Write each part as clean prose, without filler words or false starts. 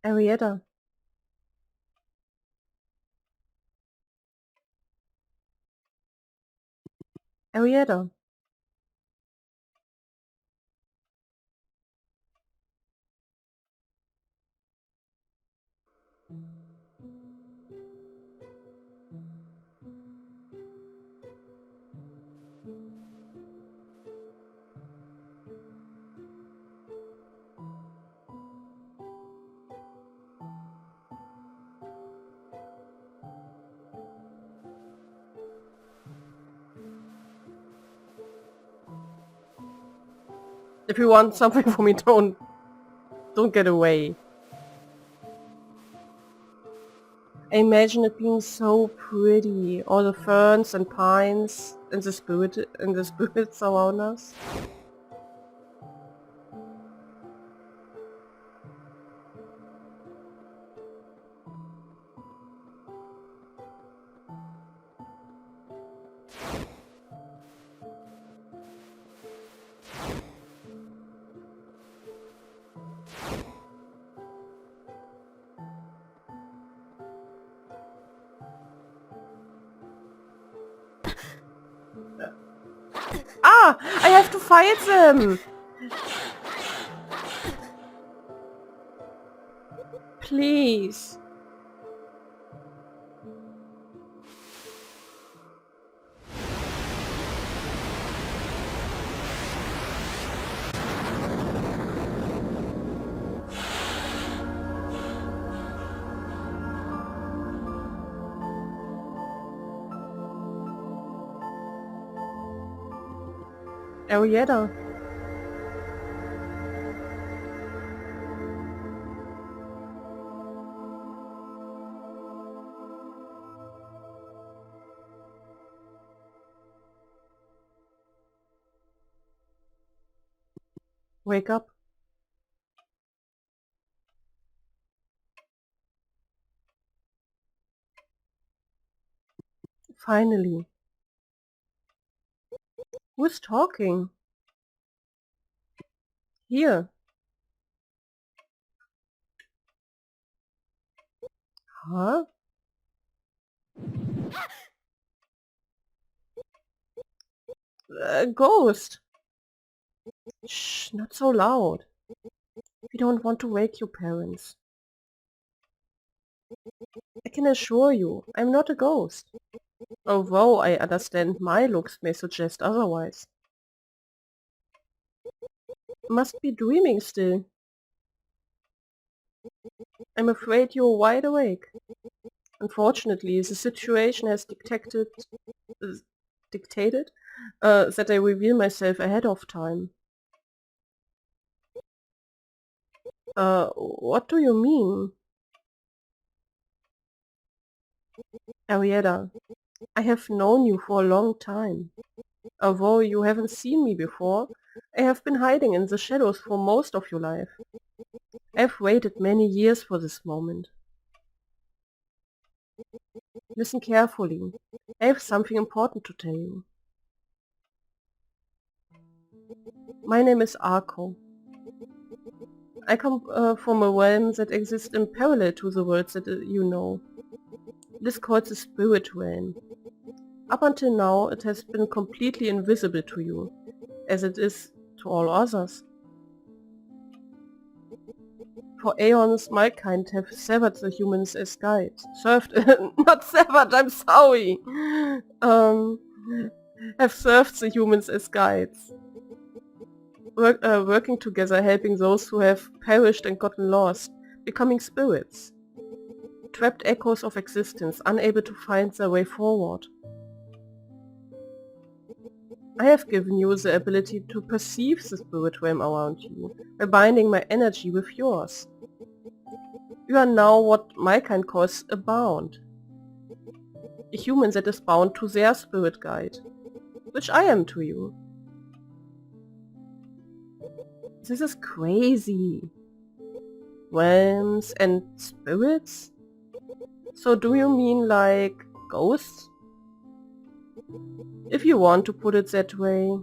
Arietta. Arietta. If you want something from me, don't get away. I imagine it being so pretty, all the ferns and pines and the spirits around us. Ah! I have to fight them! Please. Arietta. Wake up. Finally. Who's talking? Here. Huh? A ghost. Shh, not so loud. We don't want to wake your parents. I can assure you, I'm not a ghost. Although I understand my looks may suggest otherwise. Must be dreaming still. I'm afraid you're wide awake. Unfortunately, the situation has dictated that I reveal myself ahead of time. What do you mean? Arietta, I have known you for a long time. Although you haven't seen me before, I have been hiding in the shadows for most of your life. I've waited many years for this moment. Listen carefully. I have something important to tell you. My name is Arco. I come from a realm that exists in parallel to the worlds that you know. It is called the Spirit Realm. Up until now, it has been completely invisible to you, as it is to all others. For aeons, my kind have severed the humans as guides. Not severed, I'm sorry! Have served the humans as guides. Working together, helping those who have perished and gotten lost, becoming spirits. Trapped echoes of existence, unable to find their way forward. I have given you the ability to perceive the spirit realm around you, by binding my energy with yours. You are now what my kind calls a bound. A human that is bound to their spirit guide, which I am to you. This is crazy. Realms and spirits? So do you mean like ghosts? If you want to put it that way.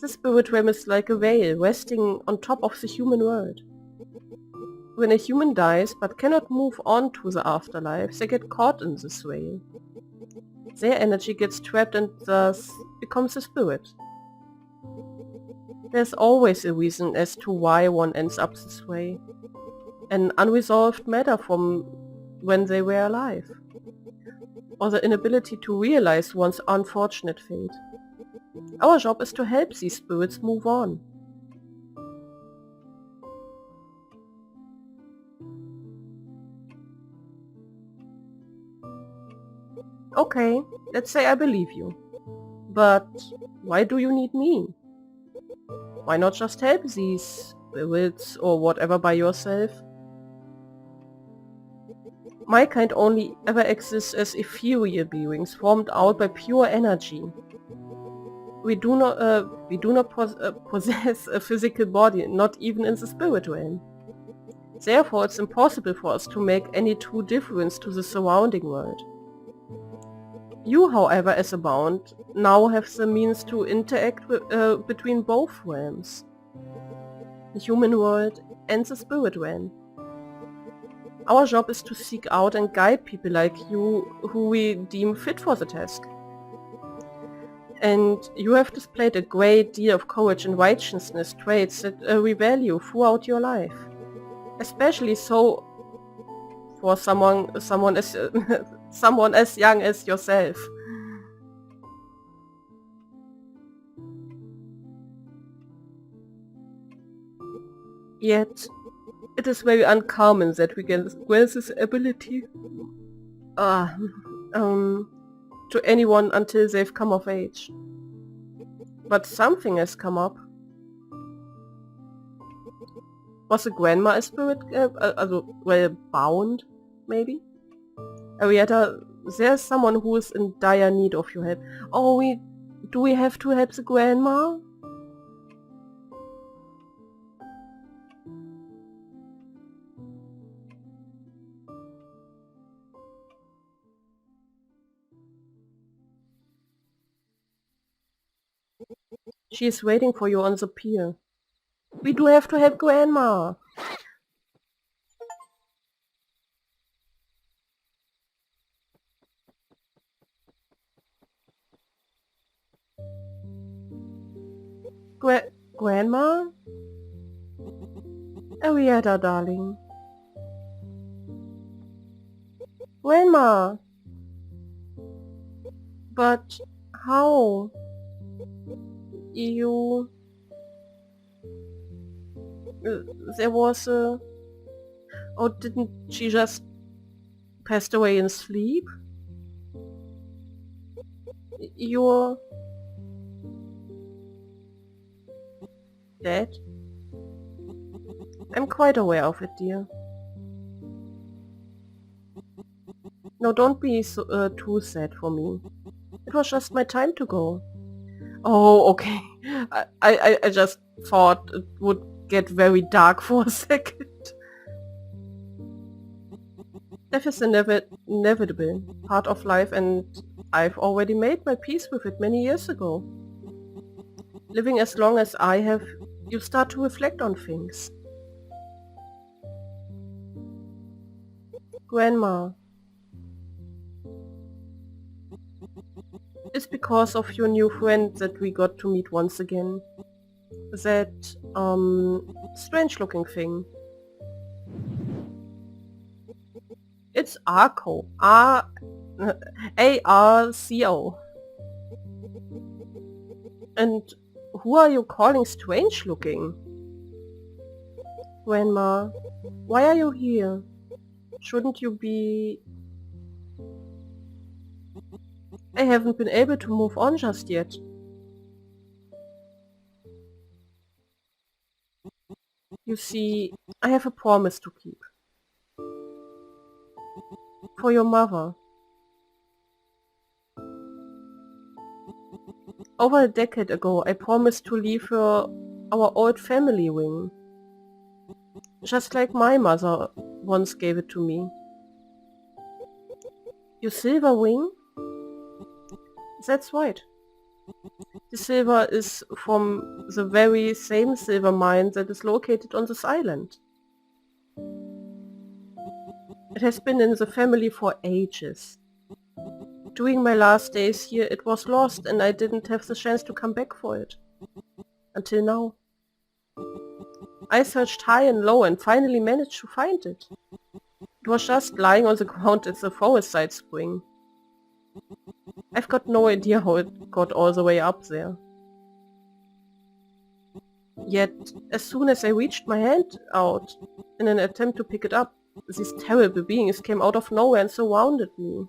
The spirit realm is like a veil resting on top of the human world. When a human dies but cannot move on to the afterlife, they get caught in this veil. Their energy gets trapped and thus becomes a spirit. There's always a reason as to why one ends up this way. An unresolved matter from when they were alive. Or the inability to realize one's unfortunate fate. Our job is to help these spirits move on. Okay, let's say I believe you. But why do you need me? Why not just help these spirits or whatever by yourself? My kind only ever exists as ethereal beings formed out by pure energy. We do not possess a physical body, not even in the spirit realm. Therefore, it's impossible for us to make any true difference to the surrounding world. You, however, as a bound, now have the means to interact between both realms, the human world and the spirit realm. Our job is to seek out and guide people like you who we deem fit for the task. And you have displayed a great deal of courage and righteousness traits that we value throughout your life. Especially so for someone as someone as young as yourself. Yet, it is very uncommon that we can grant this ability to anyone until they've come of age. But something has come up. Was a grandma a spirit, bound, maybe? Arietta, there's someone who is in dire need of your help. Oh, do we have to help the grandma? She is waiting for you on the pier. We do have to help grandma. Grandma? Arietta, darling. Grandma! But how? You... there was a... Oh, didn't she just passed away in sleep? You're... dead? I'm quite aware of it, dear. No, don't be so, too sad for me. It was just my time to go. Oh, okay. I just thought it would get very dark for a second. Death is inevitable part of life, and I've already made my peace with it many years ago. Living as long as I have, you start to reflect on things. Grandma. It's because of your new friend that we got to meet once again. That, strange looking thing. It's Arco. A-R-C-O. And who are you calling strange looking? Grandma, why are you here? Shouldn't you be... I haven't been able to move on just yet. You see, I have a promise to keep. For your mother. Over a decade ago, I promised to leave her our old family ring. Just like my mother once gave it to me. Your silver ring? That's right. The silver is from the very same silver mine that is located on this island. It has been in the family for ages. During my last days here it was lost and I didn't have the chance to come back for it. Until now. I searched high and low and finally managed to find it. It was just lying on the ground at the forest side spring. I've got no idea how it got all the way up there. Yet, as soon as I reached my hand out in an attempt to pick it up, these terrible beings came out of nowhere and surrounded me.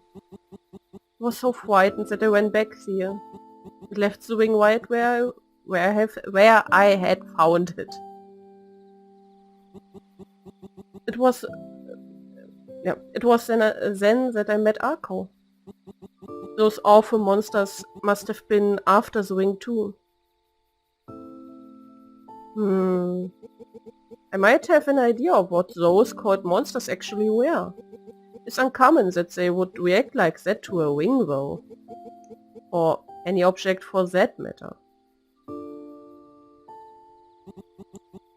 I was so frightened that I ran back there and left the ring right where I had found it. It was then that I met Arco. Those awful monsters must have been after the ring too. I might have an idea of what those called monsters actually were. It's uncommon that they would react like that to a ring though. Or any object for that matter.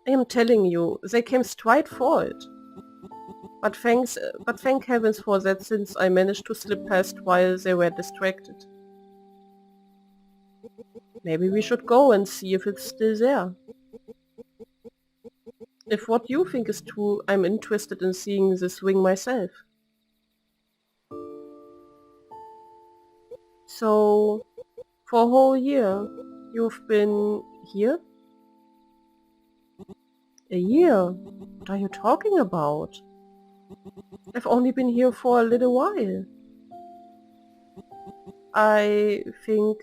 I am telling you, they came straight for it. But thank heavens for that, since I managed to slip past while they were distracted. Maybe we should go and see if it's still there. If what you think is true, I'm interested in seeing this ring myself. So, for a whole year, you've been here? A year? What are you talking about? I've only been here for a little while. I think...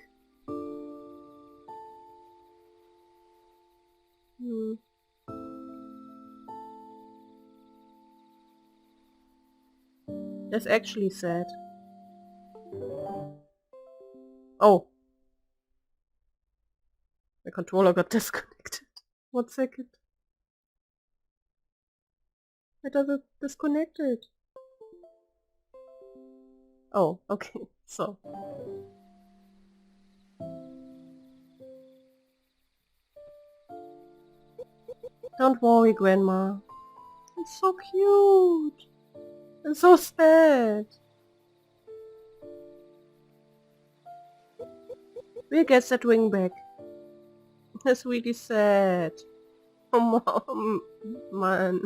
That's actually sad. Oh. My controller got disconnected. 1 second. Why does it disconnected? Oh, okay. So. Don't worry, Grandma. It's so cute. And so sad. We'll get that ring back. That's really sad. Oh, Mom. Man.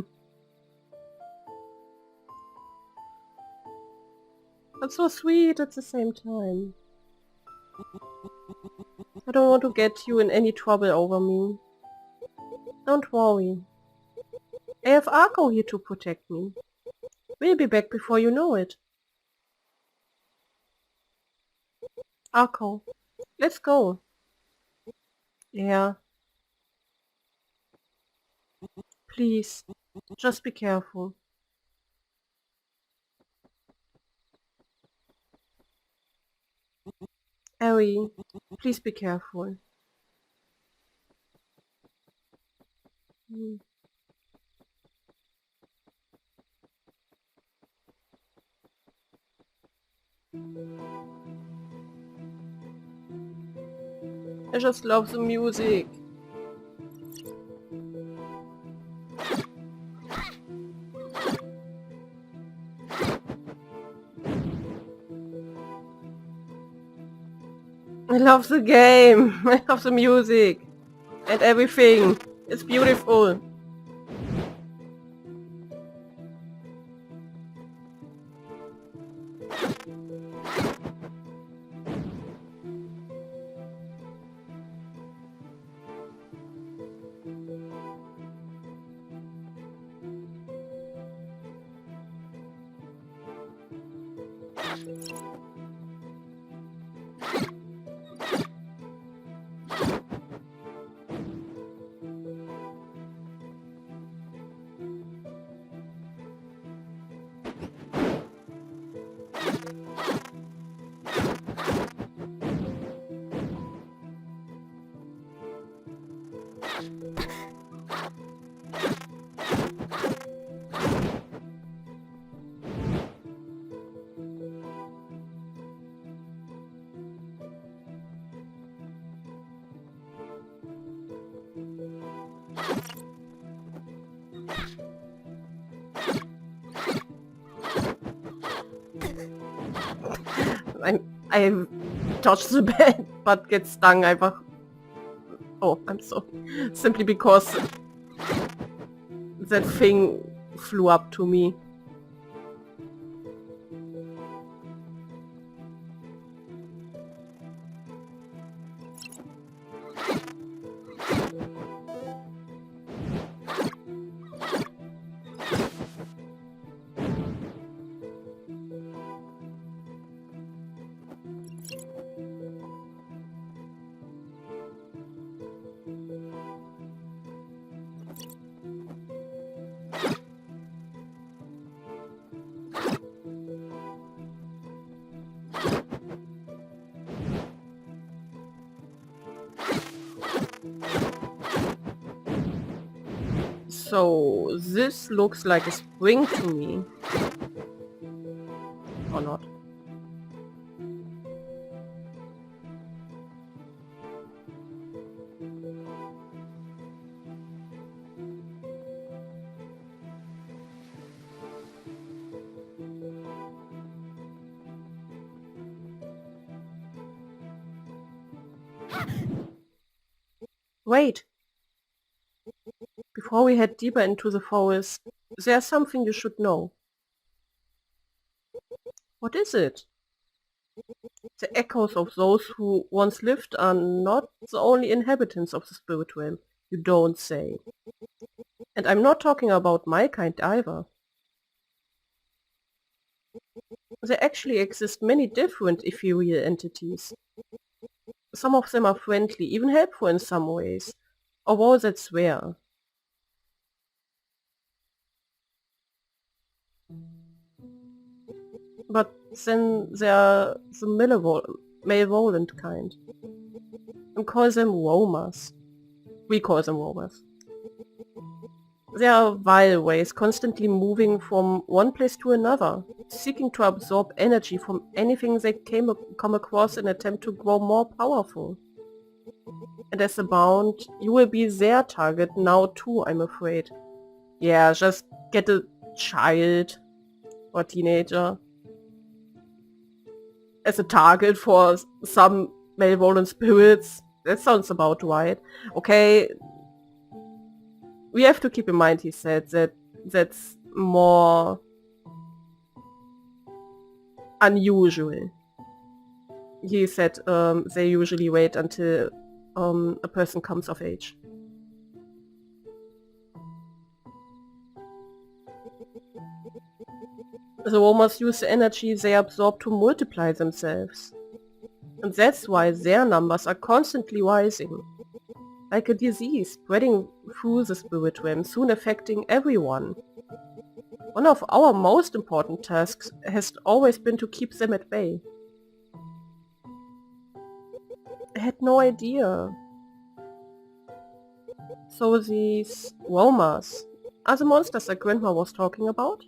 But so sweet at the same time. I don't want to get you in any trouble over me. Don't worry. I have Arco here to protect me. We'll be back before you know it. Arco, let's go. Yeah. Please, just be careful. Ari, please be careful. I just love the music. I love the game. I love the music. And everything. It's beautiful. I dodge the bed, but get stung einfach. Oh, I'm sorry. Simply because that thing flew up to me. So this looks like a spring to me. Or not. Wait! Before we head deeper into the forest, there's something you should know. What is it? The echoes of those who once lived are not the only inhabitants of the spirit realm, you don't say. And I'm not talking about my kind either. There actually exist many different ethereal entities. Some of them are friendly, even helpful in some ways, although that's rare. But then there are the malevolent kind. We call them roamers. We call them roamers. They are vile ways, constantly moving from one place to another, seeking to absorb energy from anything they come across in an attempt to grow more powerful. And as a bound, you will be their target now too, I'm afraid. Yeah, just get a child or teenager as a target for some malevolent spirits. That sounds about right. Okay, we have to keep in mind, he said, that that's more unusual. He said they usually wait until a person comes of age. The roamers use the energy they absorb to multiply themselves. And that's why their numbers are constantly rising. Like a disease spreading through the spirit realm, soon affecting everyone. One of our most important tasks has always been to keep them at bay. I had no idea. So these roamers are the monsters that Grandma was talking about?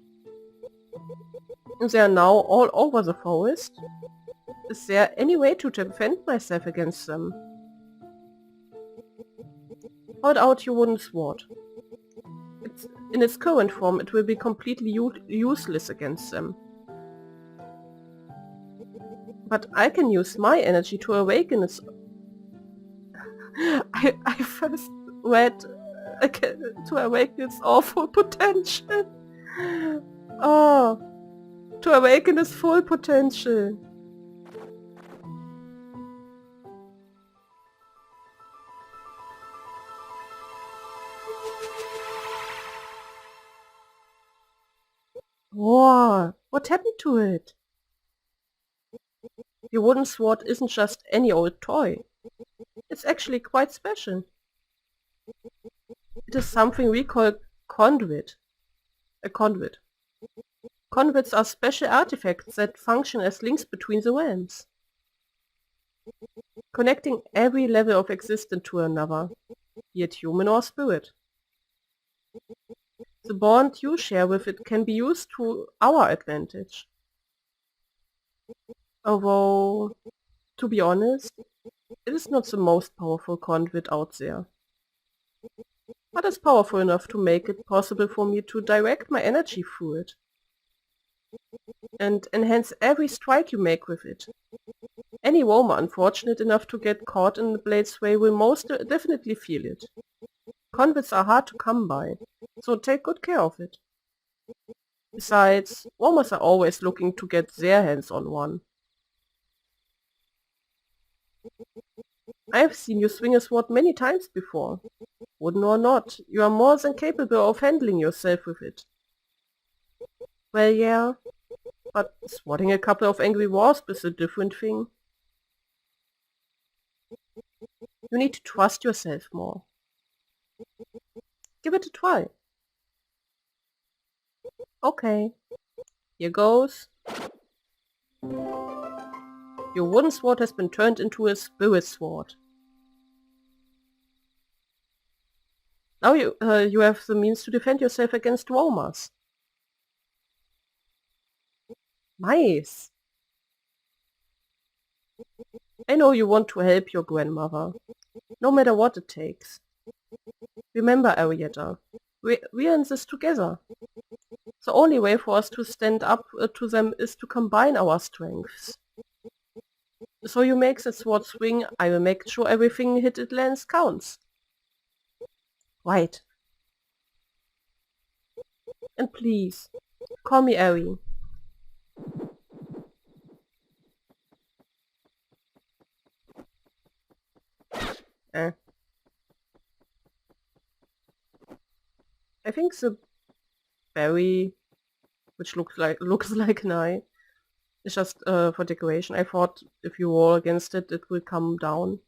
They are now all over the forest. Is there any way to defend myself against them? Hold out your wooden sword. In its current form, it will be completely useless against them. But I can use my energy to awaken its... I first read to awaken its awful potential. Oh, to awaken its full potential. Whoa, what happened to it? Your wooden sword isn't just any old toy. It's actually quite special. It is something we call conduit. A conduit. Conduits are special artifacts that function as links between the realms, connecting every level of existence to another, be it human or spirit. The bond you share with it can be used to our advantage. Although, to be honest, it is not the most powerful conduit out there. but it's powerful enough to make it possible for me to direct my energy through it and enhance every strike you make with it. Any roamer unfortunate enough to get caught in the blade's way will most definitely feel it. Convits are hard to come by, so take good care of it. Besides, roamers are always looking to get their hands on one. I have seen you swing a sword many times before. Wooden or not, you are more than capable of handling yourself with it. Well, yeah, but swatting a couple of angry wasps is a different thing. You need to trust yourself more. Give it a try. Okay, here goes. Your wooden sword has been turned into a spirit sword. Now you have the means to defend yourself against roamers. Nice! I know you want to help your grandmother, no matter what it takes. Remember, Arietta, we're in this together. The only way for us to stand up to them is to combine our strengths. So you make that sword swing, I will make sure everything hit it lands counts. Right. And please, call me Ari. I think the berry, which looks like an eye, is just for decoration. I thought if you roll against it, it will come down.